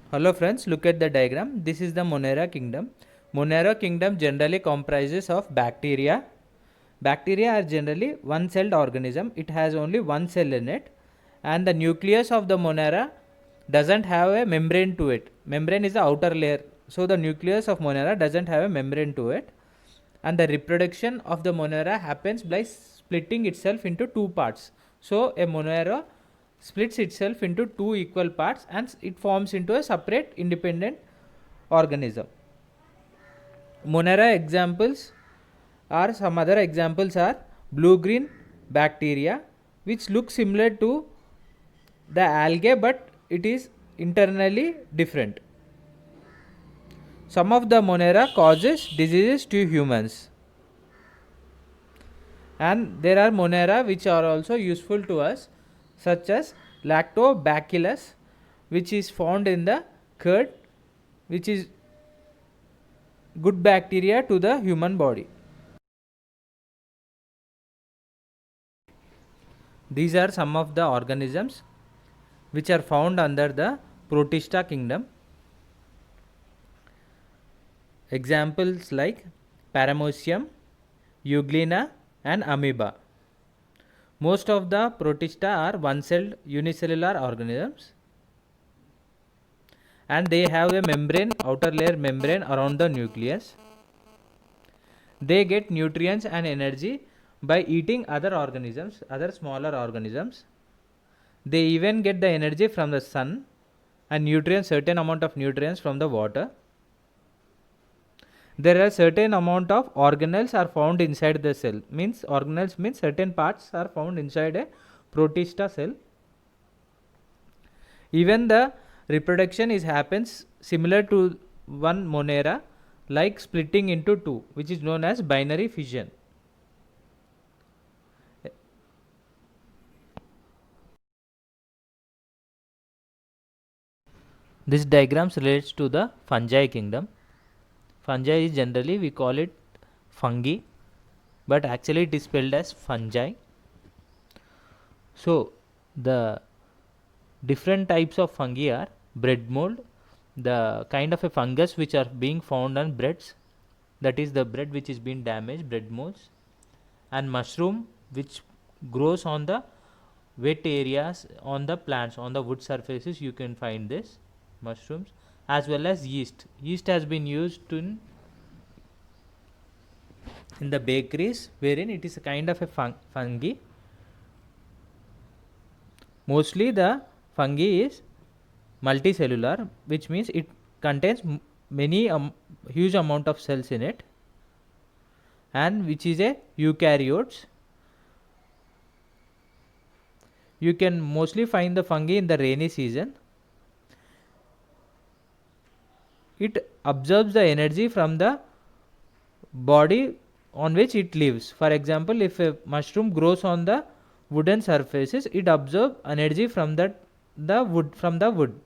Hello friends, look at the diagram. This is the Monera kingdom. Monera kingdom generally comprises of bacteria. Bacteria are generally one-celled organism. It has only one cell in it, and the nucleus of the Monera doesn't have a membrane to it. Membrane is the outer layer. So the nucleus of Monera doesn't have a membrane to it, and the reproduction of the Monera happens by splitting itself into two parts. So a Monera splits itself into two equal parts and it forms into a separate independent organism. Monera examples are some other examples are blue green bacteria, which look similar to the algae but it is internally different. Some of the Monera causes diseases to humans, and there are Monera which are also useful to us, such as Lactobacillus, which is found in the curd, which is good bacteria to the human body. These are some of the organisms which are found under the Protista kingdom. Examples like Paramecium, Euglena and Amoeba. Most of the Protista are one-celled unicellular organisms, and they have a membrane, outer layer membrane around the nucleus. They get nutrients and energy by eating other organisms, other smaller organisms. They even get the energy from the sun and nutrients, certain amount of nutrients from the water. There are certain amount of organelles are found inside the cell. Means organelles means certain parts are found inside a Protista cell. Even the reproduction is happens similar to one Monera, like splitting into two, which is known as binary fission. This diagram relates to the fungi kingdom. Fungi is generally we call it fungi, but actually it is spelled as fungi. So the different types of fungi are bread mold, the kind of a fungus which are being found on breads, that is the bread which is being damaged, bread molds, and mushroom which grows on the wet areas on the plants, on the wood surfaces you can find this mushrooms, as well as yeast. Yeast has been used in the bakeries, wherein it is a kind of a fungi. Mostly the fungi is multicellular, which means it contains many huge amount of cells in it, and which is a eukaryotes. You can mostly find the fungi in the rainy season. It absorbs the energy from the body on which it lives. For example, if a mushroom grows on the wooden surfaces, it absorbs energy from the wood,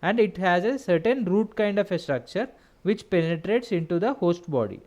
and it has a certain root kind of a structure which penetrates into the host body.